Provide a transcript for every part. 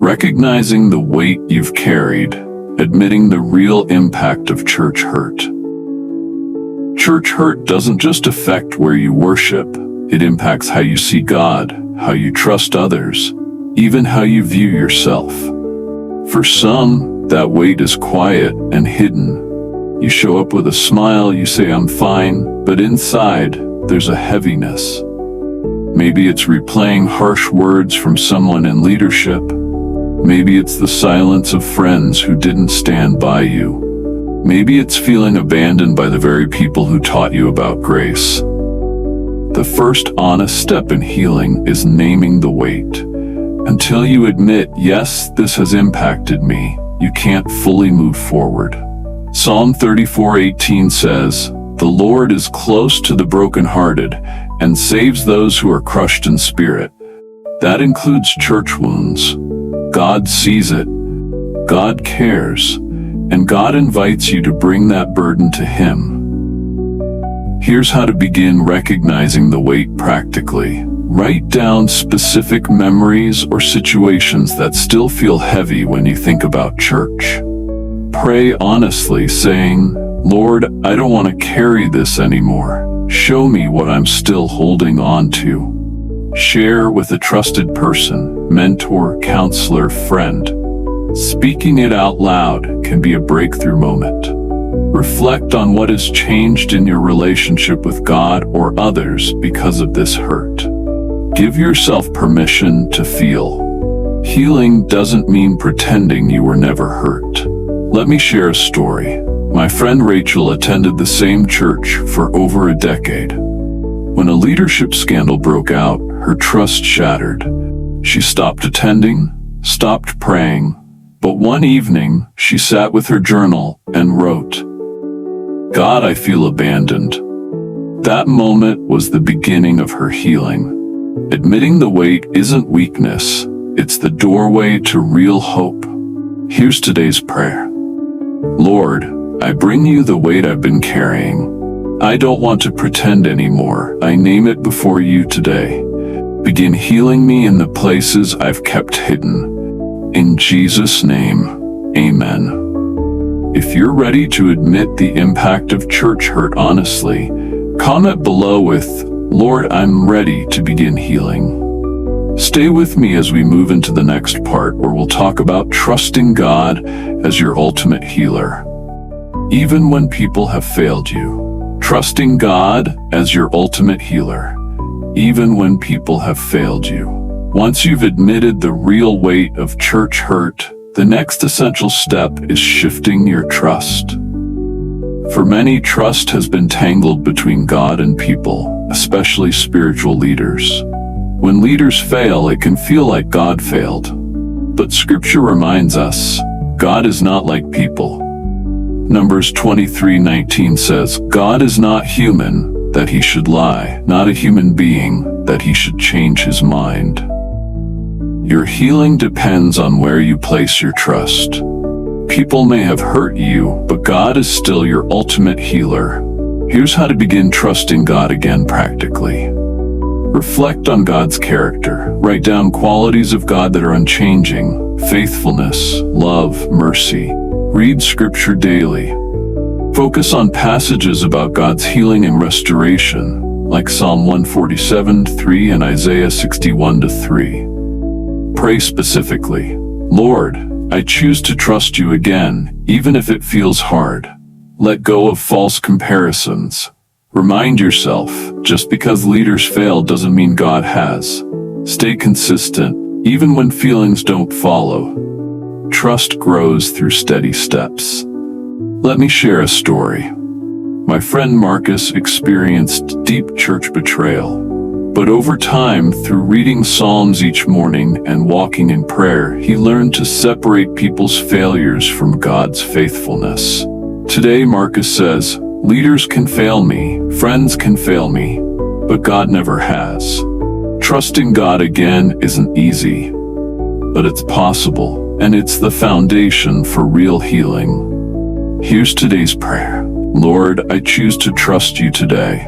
Recognizing the weight you've carried, admitting the real impact of church hurt. Church hurt doesn't just affect where you worship, it impacts how you see God, how you trust others, even how you view yourself. For some, that weight is quiet and hidden. You show up with a smile, you say I'm fine, but inside, there's a heaviness. Maybe it's replaying harsh words from someone in leadership. Maybe it's the silence of friends who didn't stand by you. Maybe it's feeling abandoned by the very people who taught you about grace. The first honest step in healing is naming the weight. Until you admit, yes, this has impacted me, you can't fully move forward. Psalm 34:18 says, "The Lord is close to the brokenhearted and saves those who are crushed in spirit." That includes church wounds. God sees it, God cares, and God invites you to bring that burden to Him. Here's how to begin recognizing the weight practically. Write down specific memories or situations that still feel heavy when you think about church. Pray honestly, saying, "Lord, I don't want to carry this anymore. Show me what I'm still holding on to." Share with a trusted person, mentor, counselor, friend. Speaking it out loud can be a breakthrough moment. Reflect on what has changed in your relationship with God or others because of this hurt. Give yourself permission to feel. Healing doesn't mean pretending you were never hurt. Let me share a story. My friend Rachel attended the same church for over a decade. When a leadership scandal broke out, her trust shattered. She stopped attending, stopped praying, but one evening, she sat with her journal and wrote, "God, I feel abandoned." That moment was the beginning of her healing. Admitting the weight isn't weakness, it's the doorway to real hope. Here's today's prayer. Lord, I bring you the weight I've been carrying. I don't want to pretend anymore. I name it before you today. Begin healing me in the places I've kept hidden. In Jesus' name, amen. If you're ready to admit the impact of church hurt honestly, comment below with, "Lord, I'm ready to begin healing." Stay with me as we move into the next part where we'll talk about trusting God as your ultimate healer. Even when people have failed you. Trusting God as your ultimate healer. Even when people have failed you. Once you've admitted the real weight of church hurt, the next essential step is shifting your trust. For many, trust has been tangled between God and people, especially spiritual leaders. When leaders fail, it can feel like God failed. But Scripture reminds us, God is not like people. Numbers 23:19 says, "God is not human, that he should lie, not a human being, that he should change his mind." Your healing depends on where you place your trust. People may have hurt you, but God is still your ultimate healer. Here's how to begin trusting God again practically. Reflect on God's character. Write down qualities of God that are unchanging: faithfulness, love, mercy. Read Scripture daily. Focus on passages about God's healing and restoration, like Psalm 147:3 and Isaiah 61:3. Pray specifically, "Lord, I choose to trust you again, even if it feels hard." Let go of false comparisons. Remind yourself, just because leaders fail doesn't mean God has. Stay consistent, even when feelings don't follow. Trust grows through steady steps. Let me share a story. My friend Marcus experienced deep church betrayal. But over time, through reading Psalms each morning and walking in prayer, he learned to separate people's failures from God's faithfulness. Today, Marcus says, "Leaders can fail me, friends can fail me, but God never has." Trusting God again isn't easy, but it's possible, and it's the foundation for real healing. Here's today's prayer. Lord, I choose to trust you today.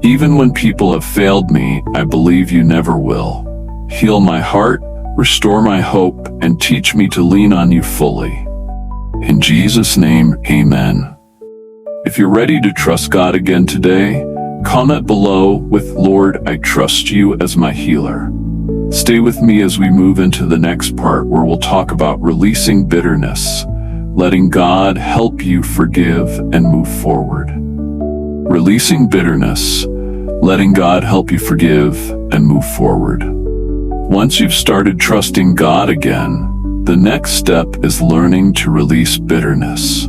Even when people have failed me, I believe you never will. Heal my heart, restore my hope, and teach me to lean on you fully. In Jesus' name, amen. If you're ready to trust God again today, comment below with, "Lord, I trust you as my healer." Stay with me as we move into the next part where we'll talk about releasing bitterness, letting God help you forgive and move forward. Releasing bitterness, letting God help you forgive and move forward. Once you've started trusting God again, the next step is learning to release bitterness.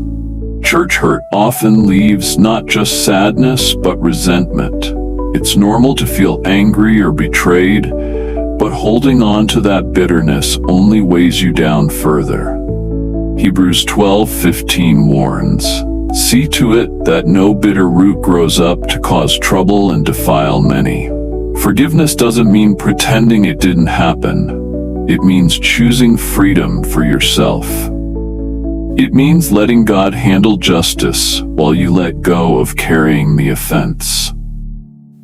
Church hurt often leaves not just sadness, but resentment. It's normal to feel angry or betrayed, but holding on to that bitterness only weighs you down further. Hebrews 12:15 warns, "See to it that no bitter root grows up to cause trouble and defile many." Forgiveness doesn't mean pretending it didn't happen. It means choosing freedom for yourself. It means letting God handle justice while you let go of carrying the offense.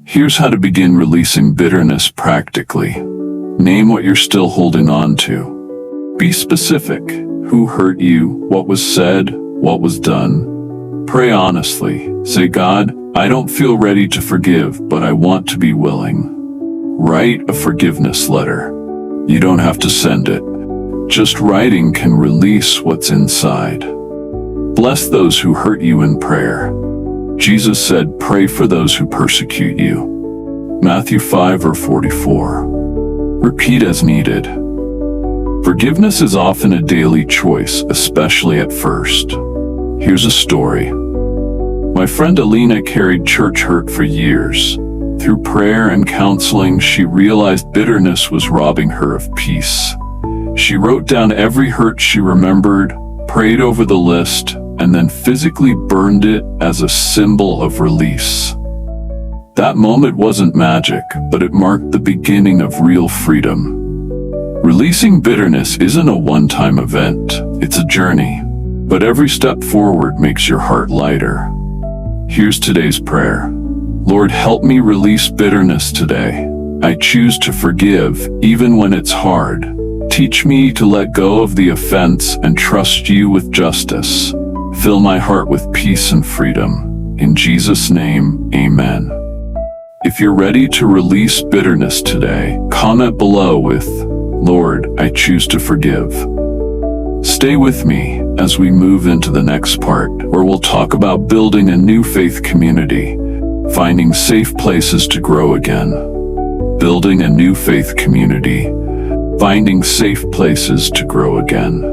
Here's how to begin releasing bitterness practically. Name what you're still holding on to. Be specific. Who hurt you? What was said? What was done? Pray honestly. Say, "God, I don't feel ready to forgive, but I want to be willing." Write a forgiveness letter. You don't have to send it. Just writing can release what's inside. Bless those who hurt you in prayer. Jesus said, "Pray for those who persecute you." Matthew 5:44. Repeat as needed. Forgiveness is often a daily choice, especially at first. Here's a story. My friend Alina carried church hurt for years. Through prayer and counseling, she realized bitterness was robbing her of peace. She wrote down every hurt she remembered, prayed over the list, and then physically burned it as a symbol of release. That moment wasn't magic, but it marked the beginning of real freedom. Releasing bitterness isn't a one-time event, it's a journey. But every step forward makes your heart lighter. Here's today's prayer. Lord, help me release bitterness today. I choose to forgive, even when it's hard. Teach me to let go of the offense and trust you with justice. Fill my heart with peace and freedom. In Jesus' name, amen. If you're ready to release bitterness today, comment below with, "Lord, I choose to forgive." Stay with me as we move into the next part, where we'll talk about building a new faith community, finding safe places to grow again. Building a new faith community, finding safe places to grow again.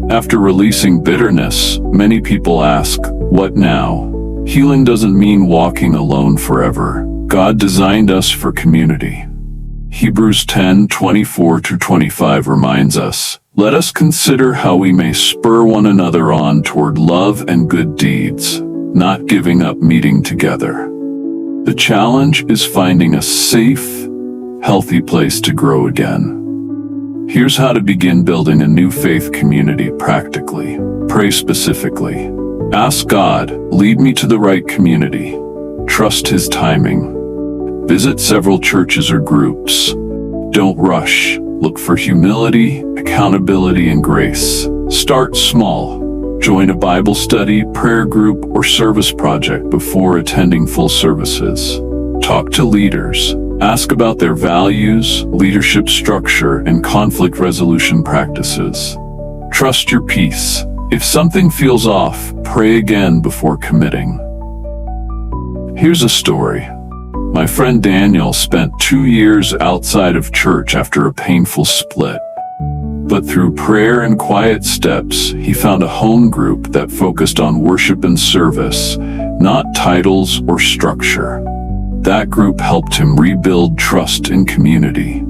After releasing bitterness, many people ask, "What now?" Healing doesn't mean walking alone forever. God designed us for community. Hebrews 10:24-25 reminds us, "Let us consider how we may spur one another on toward love and good deeds, not giving up meeting together." The challenge is finding a safe, healthy place to grow again. Here's how to begin building a new faith community practically. Pray specifically. Ask God, "Lead me to the right community." Trust His timing. Visit several churches or groups. Don't rush. Look for humility, accountability, and grace. Start small. Join a Bible study, prayer group, or service project before attending full services. Talk to leaders. Ask about their values, leadership structure, and conflict resolution practices. Trust your peace. If something feels off, pray again before committing. Here's a story. My friend Daniel spent 2 years outside of church after a painful split. But through prayer and quiet steps, he found a home group that focused on worship and service, not titles or structure. That group helped him rebuild trust in community.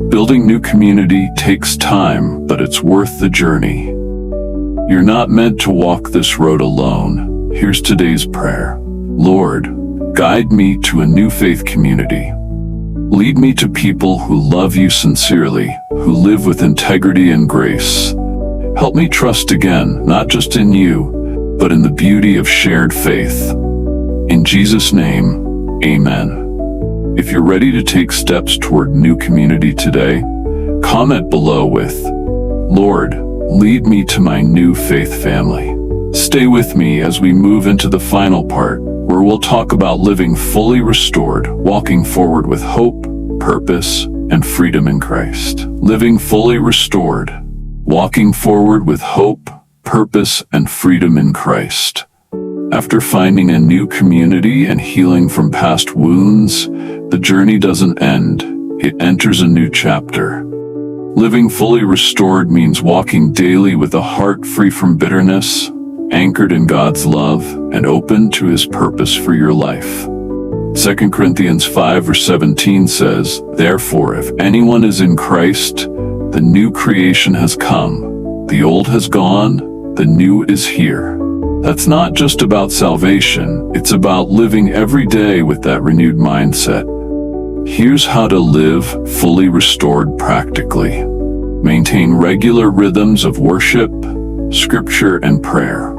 Building new community takes time, but it's worth the journey. You're not meant to walk this road alone. Here's today's prayer. Lord, guide me to a new faith community. Lead me to people who love you sincerely, who live with integrity and grace. Help me trust again, not just in you, but in the beauty of shared faith. In Jesus' name, amen. If you're ready to take steps toward new community today, Comment below with, "Lord, lead me to my new faith family." Stay with me as we move into the final part, where we'll talk about living fully restored, walking forward with hope, purpose, and freedom in Christ. Living fully restored, walking forward with hope, purpose, and freedom in Christ. After finding a new community and healing from past wounds, the journey doesn't end, it enters a new chapter. Living fully restored means walking daily with a heart free from bitterness, anchored in God's love, and open to His purpose for your life. 2 Corinthians 5 verse 17 says, "Therefore, if anyone is in Christ, the new creation has come. The old has gone, the new is here." That's not just about salvation, it's about living every day with that renewed mindset. Here's how to live fully restored practically. Maintain regular rhythms of worship, scripture, and prayer.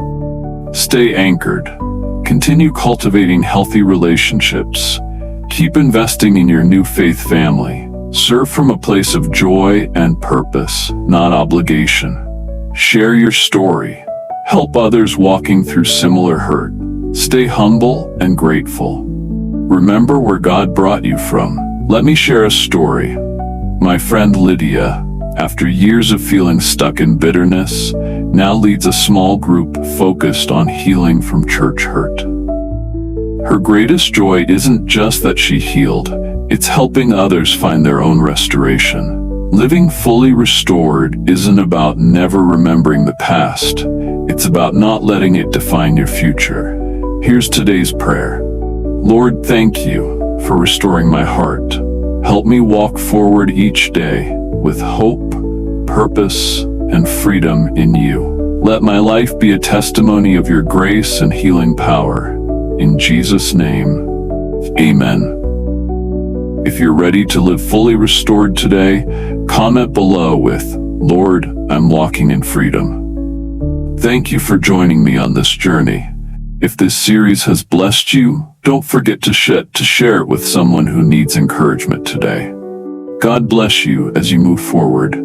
Stay anchored. Continue cultivating healthy relationships. Keep investing in your new faith family. Serve from a place of joy and purpose, not obligation. Share your story. Help others walking through similar hurt. Stay humble and grateful. Remember where God brought you from. Let me share a story. My friend Lydia, after years of feeling stuck in bitterness, now leads a small group focused on healing from church hurt. Her greatest joy isn't just that she healed, it's helping others find their own restoration. Living fully restored isn't about never remembering the past. It's about not letting it define your future. Here's today's prayer. Lord, thank you for restoring my heart. Help me walk forward each day with hope, purpose, and freedom in you. Let my life be a testimony of your grace and healing power. In Jesus' name, amen. If you're ready to live fully restored today, comment below with, "Lord, I'm walking in freedom." Thank you for joining me on this journey. If this series has blessed you, don't forget to share it with someone who needs encouragement today. God bless you as you move forward.